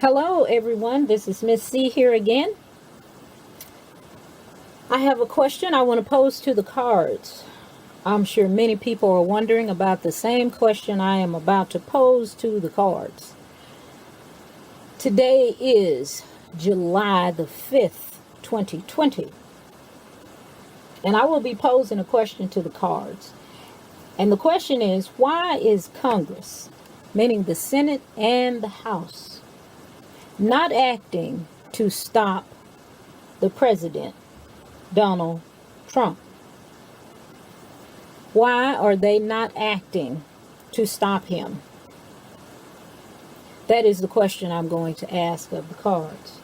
Hello, everyone. This is Miss C here again. I have a question I want to pose to the cards. I'm sure many people are wondering about the same question I am about to pose to the cards. Today is July the 5th, 2020, and I will be posing a question to the cards. And the question is, why is Congress, meaning the Senate and the House, not acting to stop the president, Donald Trump? Why are they not acting to stop him? That is the question I'm going to ask of the cards.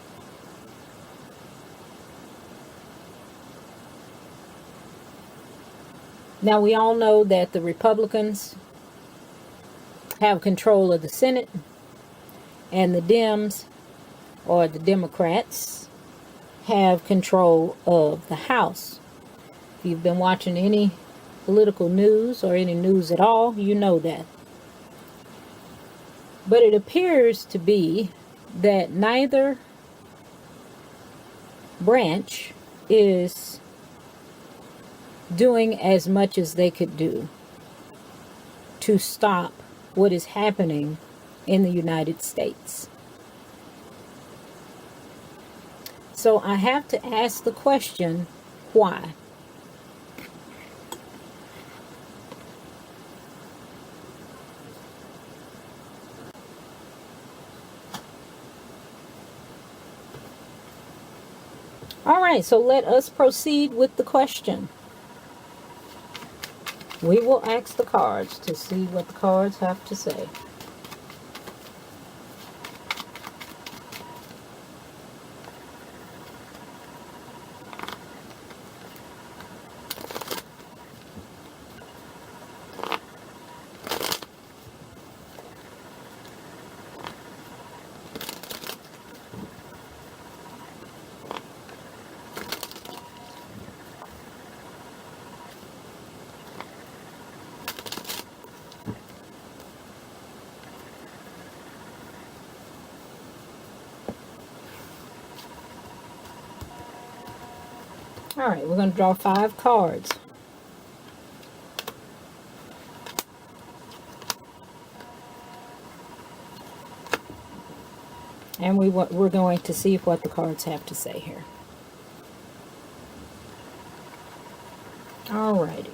Now, we all know that the Republicans have control of the Senate, and the Dems, or the Democrats, have control of the House. If you've been watching any political news or any news at all, you know that. But it appears to be that neither branch is doing as much as they could do to stop what is happening in the United States. So I have to ask the question, why? All right, so let us proceed with the question. We will ask the cards to see what the cards have to say. All right, we're going to draw 5 cards. And we're going to see what the cards have to say here. All righty.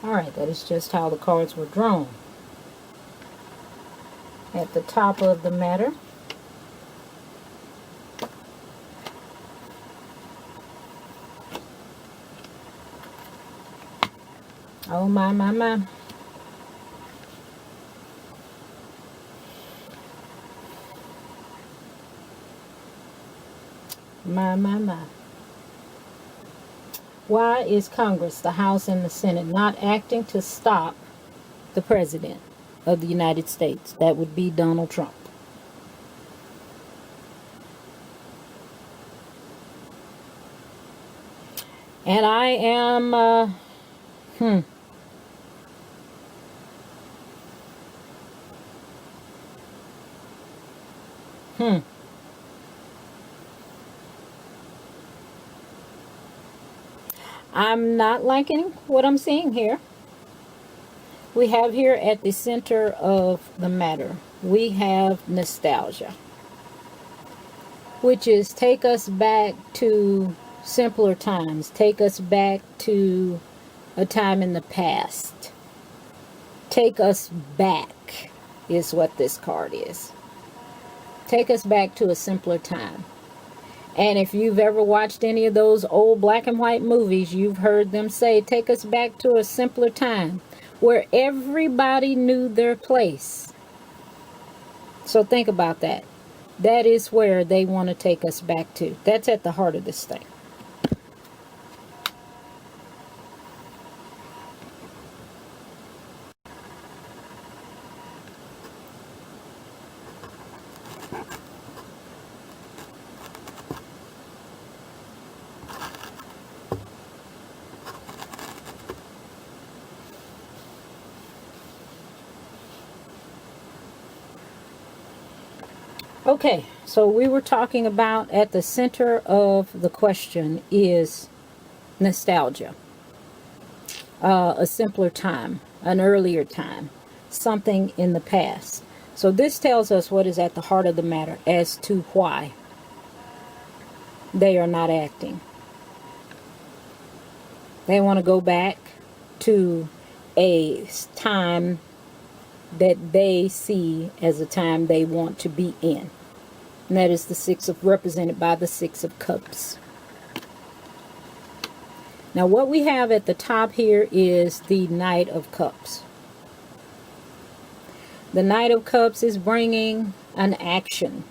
All right, that is just how the cards were drawn. At the top of the matter, oh my, my, my. My, my, my. Why is Congress, the House and the Senate, not acting to stop the President of the United States? That would be Donald Trump. And I am, hmm. I'm not liking what I'm seeing here. We have here at the center of the matter, we have nostalgia, which is take us back to simpler times, take us back to a time in the past. Take us back is what this card is. Take us back to a simpler time. And if you've ever watched any of those old black and white movies, you've heard them say, take us back to a simpler time where everybody knew their place. So think about that. That is where they want to take us back to. That's at the heart of this thing. Okay, so we were talking about at the center of the question is nostalgia. A simpler time, an earlier time, something in the past. So this tells us what is at the heart of the matter as to why they are not acting. They want to go back to a time that they see as a time they want to be in. And that is the represented by the Six of Cups. Now what we have at the top here is the Knight of Cups. The Knight of Cups is bringing an action.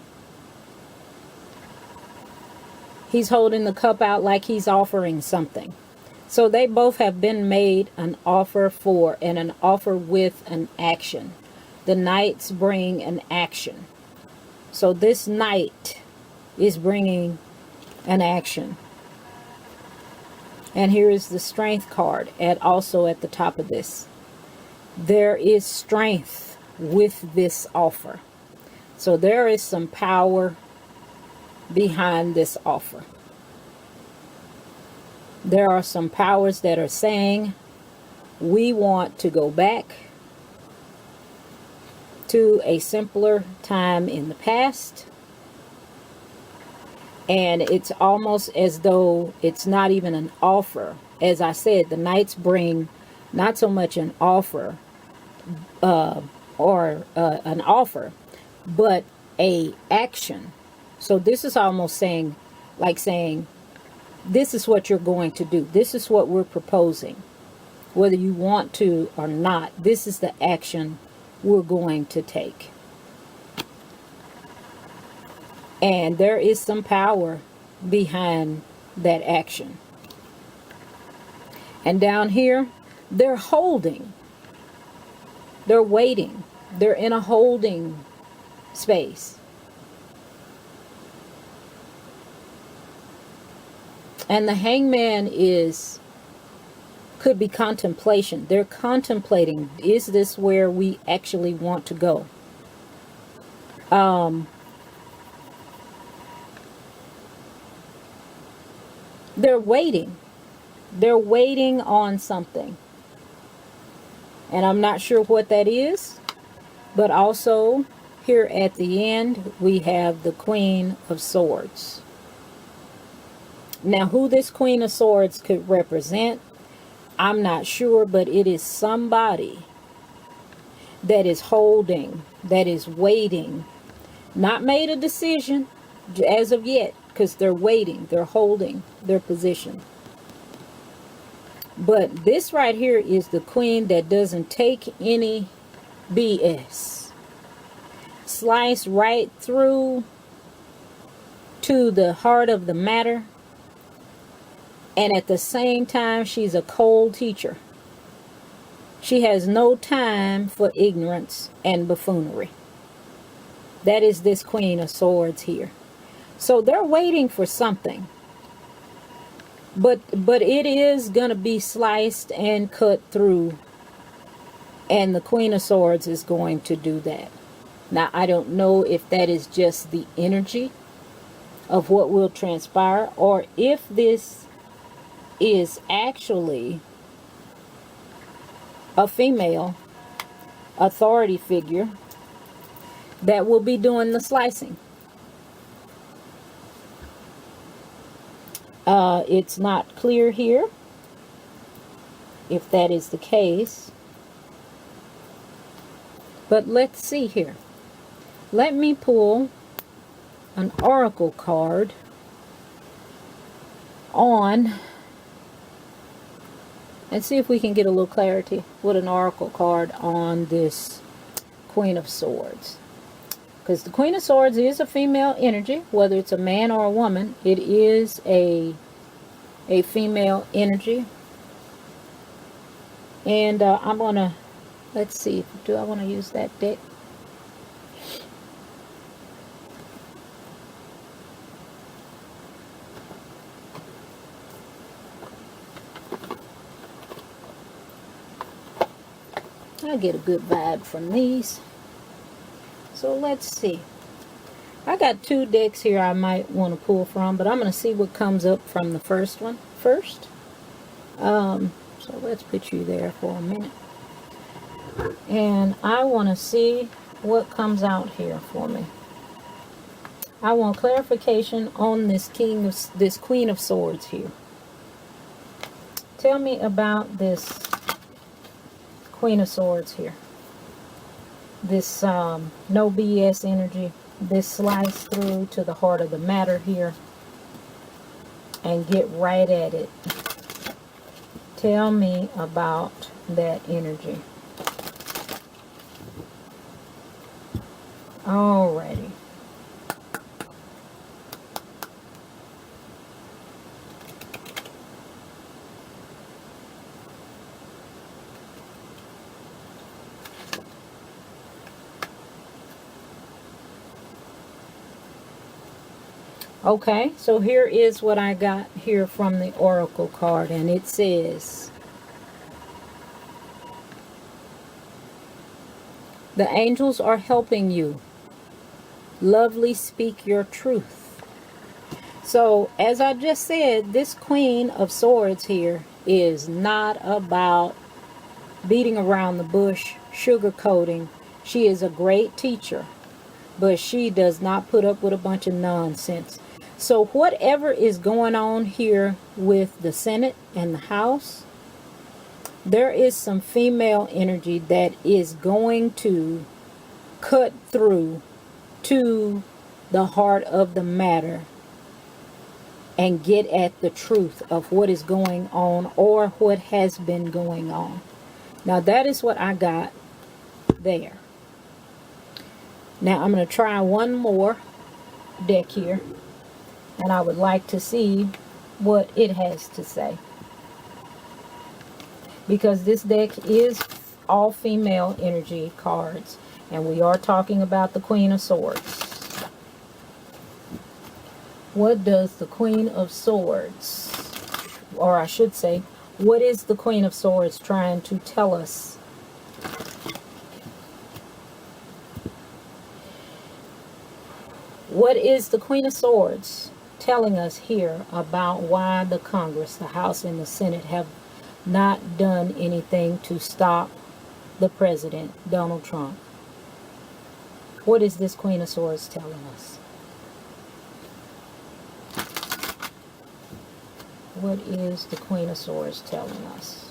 He's holding the cup out like he's offering something. So they both have been made an offer for, and an offer with an action. The Knights bring an action. So this Knight is bringing an action. And here is the Strength card also at the top of this. There is strength with this offer. So there is some power behind this offer. There are some powers that are saying, we want to go back to a simpler time in the past. And it's almost as though it's not even an offer. As I said, the Knights bring not so much an offer an offer, but a action. So this is almost saying, this is what you're going to do. This is what we're proposing. Whether you want to or not, this is the action we're going to take. And there is some power behind that action. And down here, they're holding. They're waiting. They're in a holding space. And the Hangman could be contemplation. They're contemplating, is this where we actually want to go? They're waiting. They're waiting on something. And I'm not sure what that is. But also, here at the end, we have the Queen of Swords. Now, who this Queen of Swords could represent, I'm not sure, but it is somebody that is holding, that is waiting, not made a decision as of yet, because they're waiting, they're holding their position. But this right here is the queen that doesn't take any BS. Slice right through to the heart of the matter. And at the same time, she's a cold teacher. She has no time for ignorance and buffoonery. That is this Queen of Swords here. So they're waiting for something. But it is going to be sliced and cut through. And the Queen of Swords is going to do that. Now, I don't know if that is just the energy of what will transpire, or if this is actually a female authority figure that will be doing the slicing. It's not clear here if that is the case. But let's see here. Let me pull an oracle card on and see if we can get a little clarity with an oracle card on this Queen of Swords. Because the Queen of Swords is a female energy, whether it's a man or a woman, it is a female energy. And I'm going to, let's see, do I want to use that deck? I get a good vibe from these. So let's see. I got 2 decks here I might want to pull from, but I'm going to see what comes up from the first one first. So let's put you there for a minute. And I want to see what comes out here for me. I want clarification on this Queen of Swords here. Tell me about this Queen of Swords here. This no BS energy. This slice through to the heart of the matter here. And get right at it. Tell me about that energy. Alrighty. Okay, so here is what I got here from the Oracle card, and it says, the angels are helping you. Lovely, speak your truth. So, as I just said, this Queen of Swords here is not about beating around the bush, sugarcoating. She is a great teacher, but she does not put up with a bunch of nonsense. So whatever is going on here with the Senate and the House, there is some female energy that is going to cut through to the heart of the matter and get at the truth of what is going on or what has been going on. Now that is what I got there. Now I'm going to try one more deck here, and I would like to see what it has to say, because this deck is all female energy cards, and we are talking about the Queen of Swords. What does the Queen of Swords, or I should say, what is the Queen of Swords trying to tell us? What is the Queen of Swords telling us here about why the Congress, the House, and the Senate have not done anything to stop the President, Donald Trump? What is this Queen of Swords telling us? What is the Queen of Swords telling us?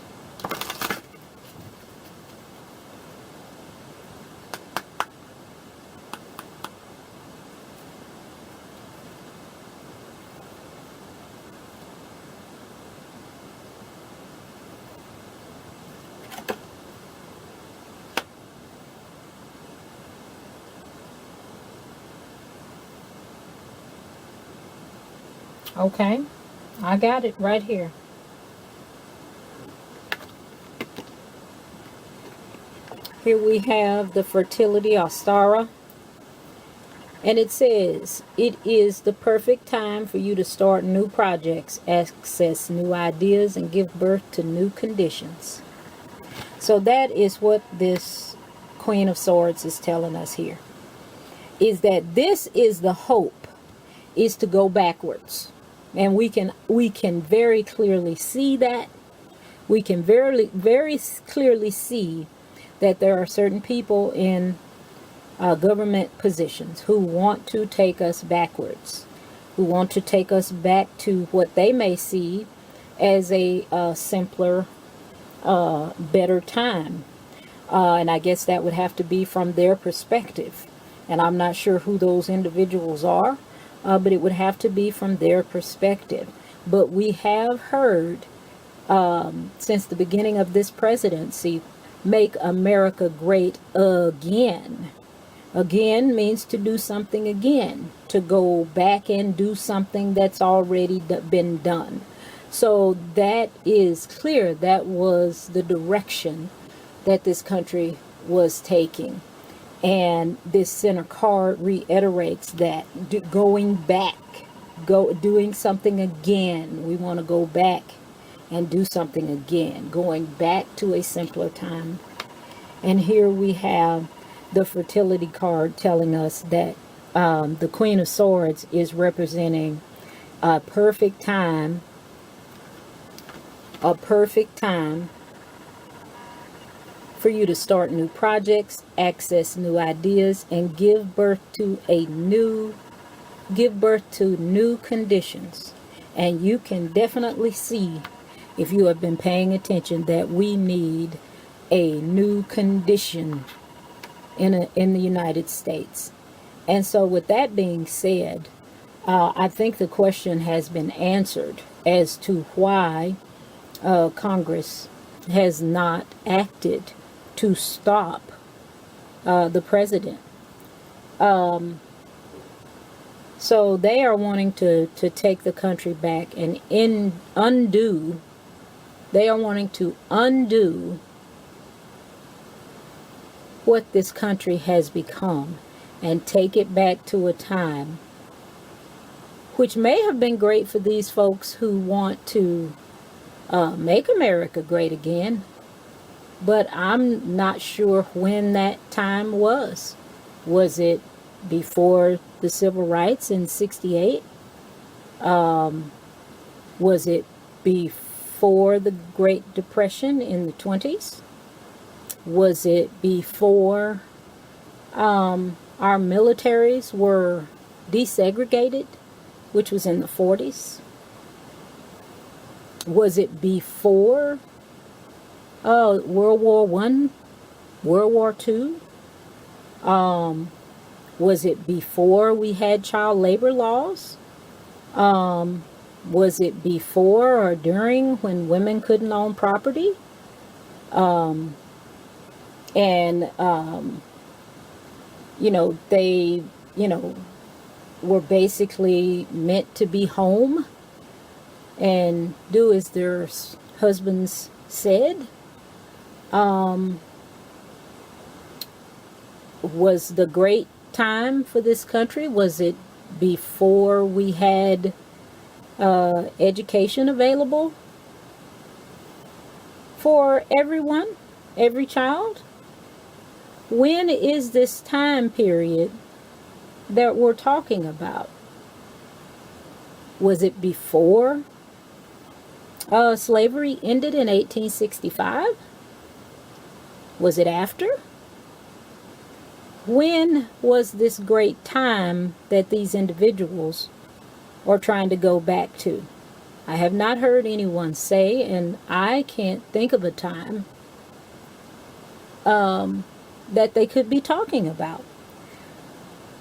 Okay, I got it right here. Here we have the Fertility Ostara. And it says, it is the perfect time for you to start new projects, access new ideas, and give birth to new conditions. So that is what this Queen of Swords is telling us here. Is that this is the hope, is to go backwards. And we can very clearly see that. We can very clearly see that there are certain people in government positions who want to take us backwards, who want to take us back to what they may see as a simpler, better time. And I guess that would have to be from their perspective. And I'm not sure who those individuals are, but it would have to be from their perspective. But we have heard since the beginning of this presidency, make America great again. Again means to do something again, to go back and do something that's already been done. So that is clear. That was the direction that this country was taking. And this center card reiterates that, going back, doing something again. We want to go back and do something again, going back to a simpler time. And here we have the fertility card telling us that The Queen of Swords is representing a perfect time, for you to start new projects, access new ideas, and give birth to new conditions. And you can definitely see, if you have been paying attention, that we need a new condition in the United States. And so with that being said, I think the question has been answered as to why Congress has not acted to stop the president. So they are wanting to take the country back and undo. They are wanting to undo what this country has become and take it back to a time which may have been great for these folks who want to make America great again. But I'm not sure when that time was. Was it before the Civil Rights in 68? Was it before the Great Depression in the 20s? Was it before our militaries were desegregated, which was in the 40s? Was it before World War I, World War II? Was it before we had child labor laws? Was it before or during, when women couldn't own property? They, were basically meant to be home and do as their husbands said. Was the great time for this country, was it before we had education available for everyone, every child? When is this time period that we're talking about? Was it before slavery ended in 1865? Was it after? When was this great time that these individuals are trying to go back to? I have not heard anyone say, and I can't think of a time that they could be talking about.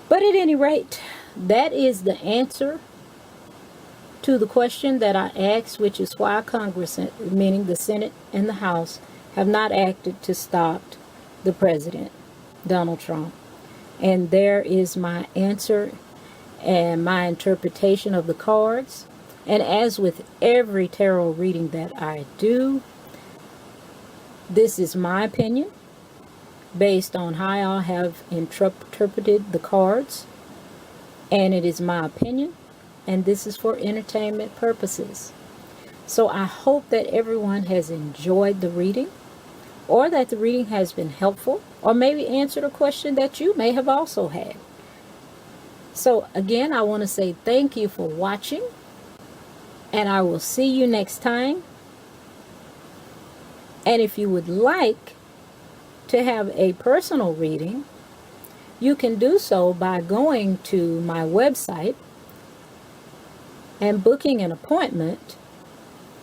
But at any rate, that is the answer to the question that I asked, which is why Congress, meaning the Senate and the House, have not acted to stop the president, Donald Trump. And there is my answer and my interpretation of the cards. And as with every tarot reading that I do, this is my opinion based on how I have interpreted the cards. And it is my opinion, and this is for entertainment purposes. So I hope that everyone has enjoyed the reading, or that the reading has been helpful, or maybe answered a question that you may have also had. So again, I want to say thank you for watching, and I will see you next time. And if you would like to have a personal reading, you can do so by going to my website and booking an appointment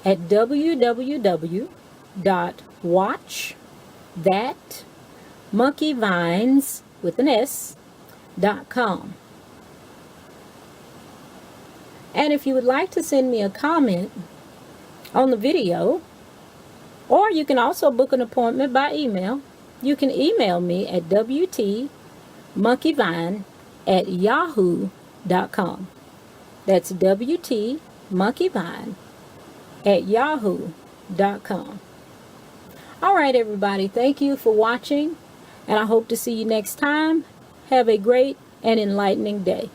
at www.watchthatmonkeyvines.com. And if you would like to send me a comment on the video, or you can also book an appointment by email, you can email me at wtmonkeyvine@yahoo.com. That's wtmonkeyvine@yahoo.com. All right, everybody. Thank you for watching, and I hope to see you next time. Have a great and enlightening day.